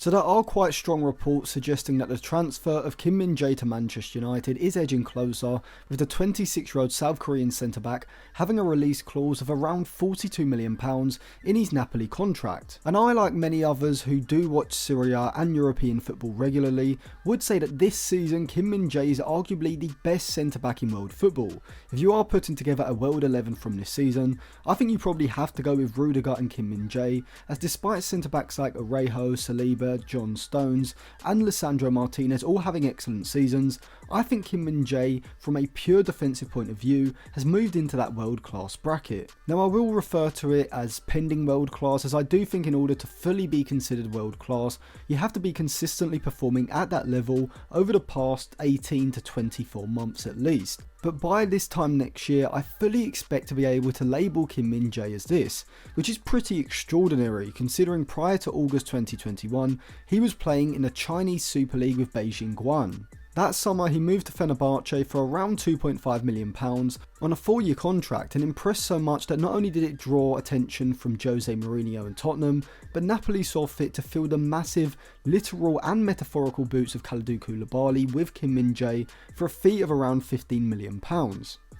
So there are quite strong reports suggesting that the transfer of Kim Min-Jae to Manchester United is edging closer, with the 26-year-old South Korean centre-back having a release clause of around £42 million in his Napoli contract. And I, like many others who do watch Serie A and European football regularly, would say that this season Kim Min-Jae is arguably the best centre-back in world football. If you are putting together a world 11 from this season, I think you probably have to go with Rudiger and Kim Min-Jae, as despite centre-backs like Orejo, Saliba, John Stones and Lisandro Martinez all having excellent seasons, I think Kim Min-Jae, from a pure defensive point of view, has moved into that world class bracket. Now I will refer to it as pending world class, as I do think in order to fully be considered world class, you have to be consistently performing at that level over the past 18 to 24 months at least. But by this time next year, I fully expect to be able to label Kim Min-Jae as this, which is pretty extraordinary considering prior to August 2021, he was playing in the Chinese Super League with Beijing Guan. That summer he moved to Fenerbahce for around £2.5 million on a 4-year contract and impressed so much that not only did it draw attention from Jose Mourinho and Tottenham, but Napoli saw fit to fill the massive literal and metaphorical boots of Kalidou Koulibaly with Kim Min-Jae for a fee of around £15 million.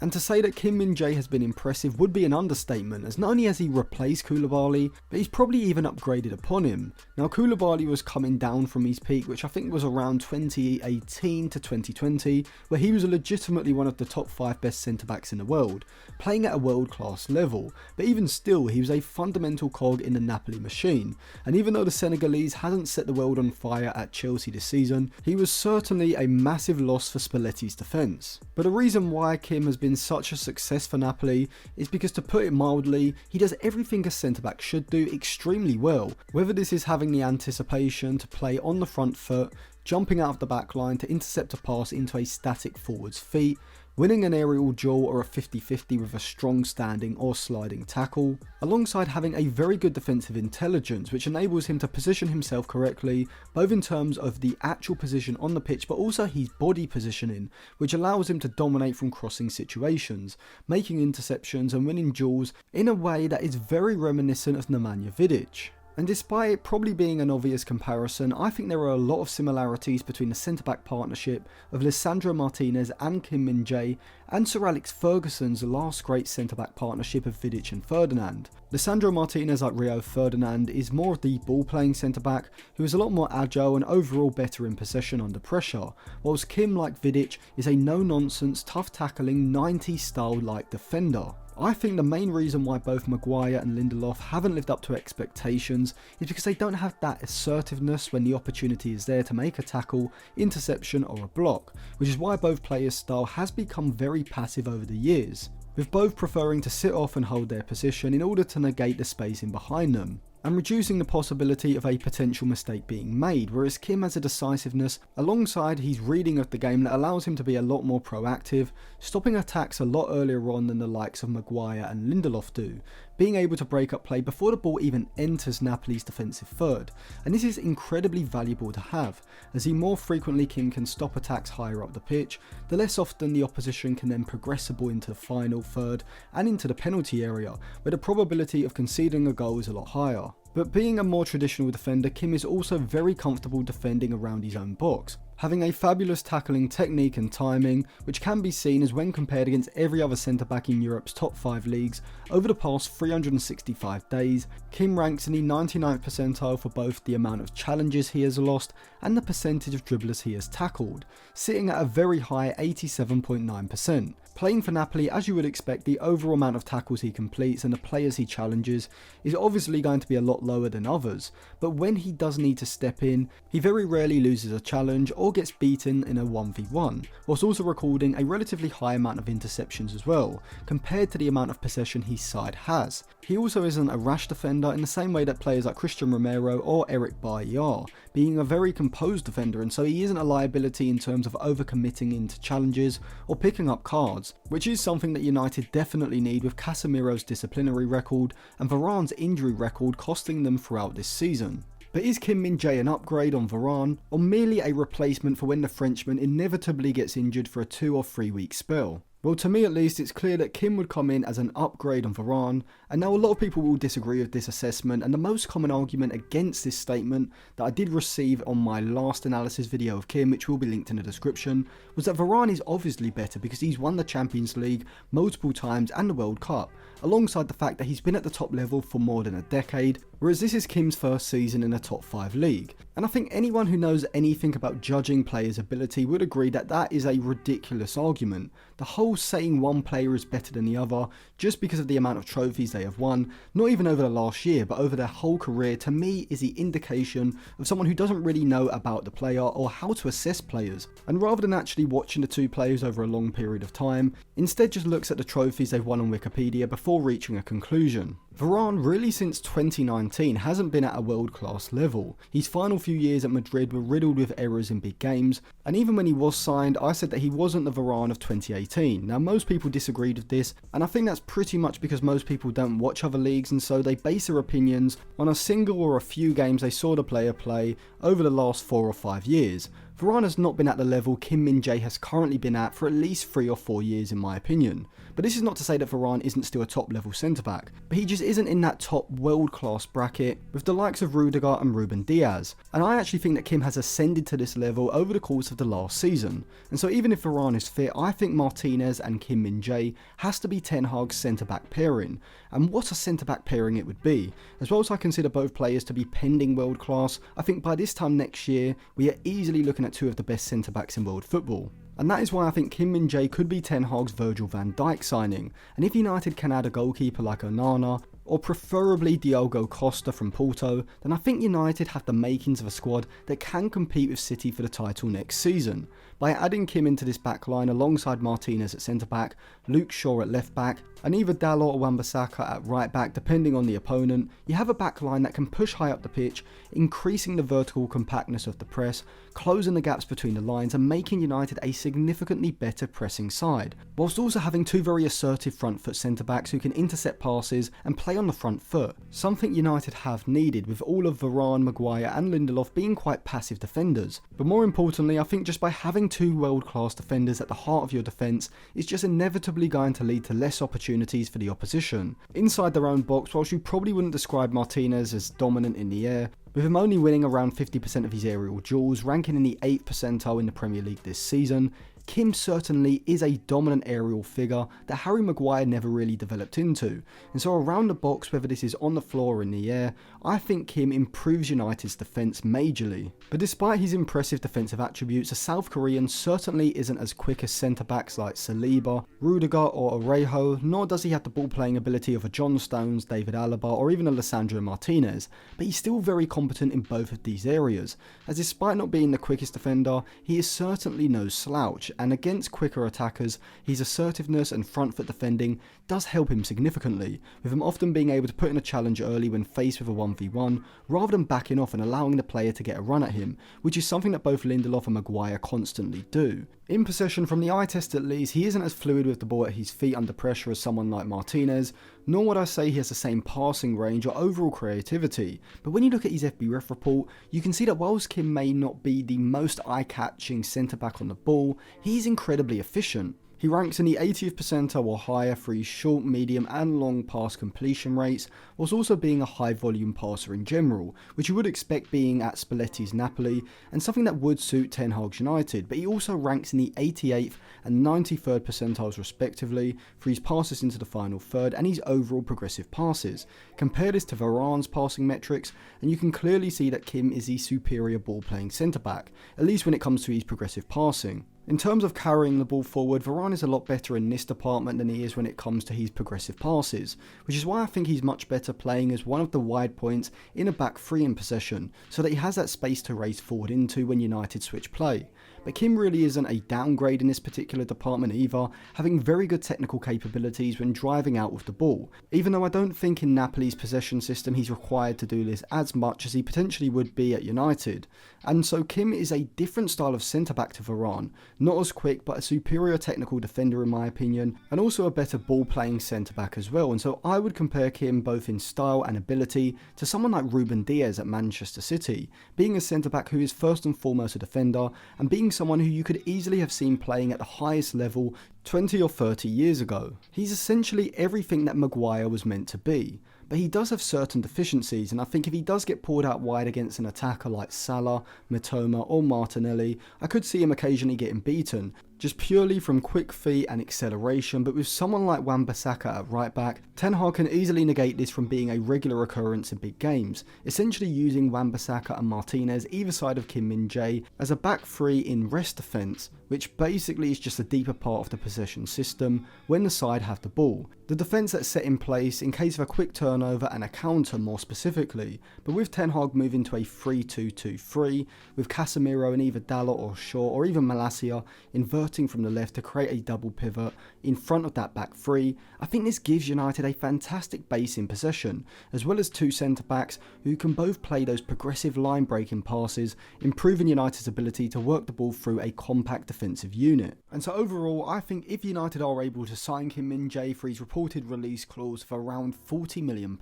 And to say that Kim Min-Jae has been impressive would be an understatement, as not only has he replaced Koulibaly, but he's probably even upgraded upon him. Now Koulibaly was coming down from his peak, which I think was around 2018 to 2020, where he was legitimately one of the top 5 best centre-backs in the world, playing at a world-class level, but even still he was a fundamental cog in the Napoli machine, and even though the Senegalese hasn't set the world on fire at Chelsea this season, he was certainly a massive loss for Spalletti's defence. But the reason why Kim has been such a success for Napoli is because, to put it mildly, he does everything a centre-back should do extremely well, whether this is having the anticipation to play on the front foot, jumping out of the back line to intercept a pass into a static forward's feet, winning an aerial duel or a 50-50 with a strong standing or sliding tackle, alongside having a very good defensive intelligence which enables him to position himself correctly, both in terms of the actual position on the pitch but also his body positioning, which allows him to dominate from crossing situations, making interceptions and winning duels in a way that is very reminiscent of Nemanja Vidic. And despite it probably being an obvious comparison, I think there are a lot of similarities between the centre-back partnership of Lisandro Martinez and Kim Min-Jae and Sir Alex Ferguson's last great centre-back partnership of Vidic and Ferdinand. Lisandro Martinez, like Rio Ferdinand, is more of the ball-playing centre-back who is a lot more agile and overall better in possession under pressure, whilst Kim, like Vidic, is a no-nonsense, tough-tackling 90s style-like defender. I think the main reason why both Maguire and Lindelof haven't lived up to expectations is because they don't have that assertiveness when the opportunity is there to make a tackle, interception or a block, which is why both players' style has become very passive over the years, with both preferring to sit off and hold their position in order to negate the spacing behind them, and reducing the possibility of a potential mistake being made, whereas Kim has a decisiveness alongside his reading of the game that allows him to be a lot more proactive, stopping attacks a lot earlier on than the likes of Maguire and Lindelof do, being able to break up play before the ball even enters Napoli's defensive third, and this is incredibly valuable to have, as the more frequently Kim can stop attacks higher up the pitch, the less often the opposition can then progress the ball into the final third and into the penalty area, where the probability of conceding a goal is a lot higher. But being a more traditional defender, Kim is also very comfortable defending around his own box, having a fabulous tackling technique and timing, which can be seen as when compared against every other centre-back in Europe's top 5 leagues over the past 365 days, Kim ranks in the 99th percentile for both the amount of challenges he has lost and the percentage of dribblers he has tackled, sitting at a very high 87.9%. Playing for Napoli, as you would expect, the overall amount of tackles he completes and the players he challenges is obviously going to be a lot lower than others, but when he does need to step in, he very rarely loses a challenge or gets beaten in a 1v1, whilst also recording a relatively high amount of interceptions as well, compared to the amount of possession his side has. He also isn't a rash defender in the same way that players like Christian Romero or Eric Bailly are, being a very composed defender, and so he isn't a liability in terms of overcommitting into challenges or picking up cards, which is something that United definitely need, with Casemiro's disciplinary record and Varane's injury record costing them throughout this season. But is Kim Min-Jae an upgrade on Varane, or merely a replacement for when the Frenchman inevitably gets injured for a 2 or 3 week spell? Well, to me at least, it's clear that Kim would come in as an upgrade on Varane, and now a lot of people will disagree with this assessment, and the most common argument against this statement that I did receive on my last analysis video of Kim, which will be linked in the description, was that Varane is obviously better because he's won the Champions League multiple times and the World Cup, alongside the fact that he's been at the top level for more than a decade, whereas this is Kim's first season in a top 5 league. And I think anyone who knows anything about judging players' ability would agree that that is a ridiculous argument. The whole saying one player is better than the other just because of the amount of trophies they have won, not even over the last year but over their whole career, to me is the indication of someone who doesn't really know about the player or how to assess players, and rather than actually watching the two players over a long period of time, instead just looks at the trophies they've won on Wikipedia before reaching a conclusion. Varane really since 2019 hasn't been at a world class level. His final few years at Madrid were riddled with errors in big games, and even when he was signed I said that he wasn't the Varane of 2018. Now most people disagreed with this, and I think that's pretty much because most people don't watch other leagues, and so they base their opinions on a single or a few games they saw the player play over the last 4 or 5 years. Varane has not been at the level Kim Min-Jae has currently been at for at least 3 or 4 years in my opinion. But this is not to say that Varane isn't still a top level centre back, but he just isn't in that top world class bracket with the likes of Rudiger and Ruben Diaz. And I actually think that Kim has ascended to this level over the course of the last season. And so even if Varane is fit, I think Martinez and Kim Min-Jae has to be Ten Hag's centre back pairing. And what a centre back pairing it would be. As well as I consider both players to be pending world class, I think by this time next year we are easily looking at 2 of the best centre backs in world football. And that is why I think Kim Min-Jae could be Ten Hag's Virgil van Dijk signing. And if United can add a goalkeeper like Onana, or preferably Diogo Costa from Porto, then I think United have the makings of a squad that can compete with City for the title next season. By adding Kim into this back line alongside Martinez at centre back, Luke Shaw at left back, and either Dalot or Wan-Bissaka at right back depending on the opponent, you have a back line that can push high up the pitch, increasing the vertical compactness of the press, closing the gaps between the lines and making United a significantly better pressing side, whilst also having 2 very assertive front foot centre backs who can intercept passes and play on the front foot, something United have needed with all of Varane, Maguire and Lindelof being quite passive defenders. But more importantly, I think just by having 2 world class defenders at the heart of your defence is just inevitably going to lead to less opportunities for the opposition. Inside their own box, whilst you probably wouldn't describe Martinez as dominant in the air, with him only winning around 50% of his aerial duels, ranking in the 8th percentile in the Premier League this season, Kim certainly is a dominant aerial figure that Harry Maguire never really developed into, and so around the box, whether this is on the floor or in the air, I think Kim improves United's defence majorly. But despite his impressive defensive attributes, a South Korean certainly isn't as quick as centre-backs like Saliba, Rudiger or Orejo, nor does he have the ball-playing ability of a John Stones, David Alaba or even a Lisandro Martinez, but he's still very competent in both of these areas, as despite not being the quickest defender, he is certainly no slouch, and against quicker attackers, his assertiveness and front foot defending does help him significantly, with him often being able to put in a challenge early when faced with a 1v1, rather than backing off and allowing the player to get a run at him, which is something that both Lindelof and Maguire constantly do. In possession, from the eye test at least, he isn't as fluid with the ball at his feet under pressure as someone like Martinez, nor would I say he has the same passing range or overall creativity, but when you look at his FBref report, you can see that whilst Kim may not be the most eye-catching centre-back on the ball, he's incredibly efficient. He ranks in the 80th percentile or higher for his short, medium and long pass completion rates, whilst also being a high volume passer in general, which you would expect being at Spalletti's Napoli, and something that would suit Ten Hag's United, but he also ranks in the 88th and 93rd percentiles respectively for his passes into the final third and his overall progressive passes. Compare this to Varane's passing metrics, and you can clearly see that Kim is the superior ball playing centre back, at least when it comes to his progressive passing. In terms of carrying the ball forward, Varane is a lot better in this department than he is when it comes to his progressive passes, which is why I think he's much better playing as one of the wide points in a back three in possession, so that he has that space to race forward into when United switch play. But Kim really isn't a downgrade in this particular department either, having very good technical capabilities when driving out with the ball, even though I don't think in Napoli's possession system he's required to do this as much as he potentially would be at United. And so Kim is a different style of centre-back to Varane, Not as quick, but a superior technical defender in my opinion, and also a better ball playing centre back as well. And so I would compare Kim both in style and ability to someone like Ruben Dias at Manchester City, being a centre back who is first and foremost a defender, and being someone who you could easily have seen playing at the highest level 20 or 30 years ago. He's essentially everything that Maguire was meant to be. But he does have certain deficiencies, and I think if he does get pulled out wide against an attacker like Salah, Mitoma or Martinelli, I could see him occasionally getting beaten, just purely from quick feet and acceleration. But with someone like Wan-Bissaka at right back, Ten Hag can easily negate this from being a regular occurrence in big games, essentially using Wan-Bissaka and Martinez either side of Kim Min-Jae as a back three in rest defence, which basically is just a deeper part of the possession system when the side have the ball. The defence that's set in place in case of a quick turnover and a counter more specifically, but with Ten Hag moving to a 3-2-2-3, with Casemiro and either Dalot or Shaw or even Malacia inverting from the left to create a double pivot in front of that back three, I think this gives United a fantastic base in possession, as well as two centre-backs who can both play those progressive line-breaking passes, improving United's ability to work the ball through a compact defensive unit. And so overall, I think if United are able to sign Kim Min-Jae for his reported release clause for around £40 million,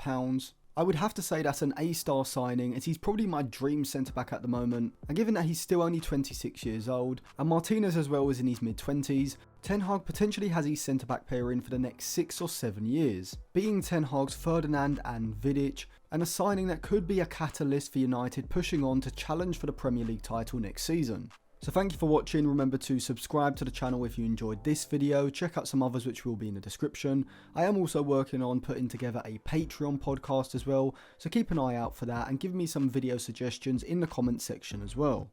I would have to say that's an A-star signing, as he's probably my dream centre-back at the moment, and given that he's still only 26 years old, and Martinez as well is in his mid-20s, Ten Hag potentially has his centre-back pair in for the next 6 or 7 years, being Ten Hag's Ferdinand and Vidic, and a signing that could be a catalyst for United pushing on to challenge for the Premier League title next season. So thank you for watching. Remember to subscribe to the channel if you enjoyed this video. Check out some others which will be in the description. I am also working on putting together a Patreon podcast as well, so keep an eye out for that and give me some video suggestions in the comments section as well.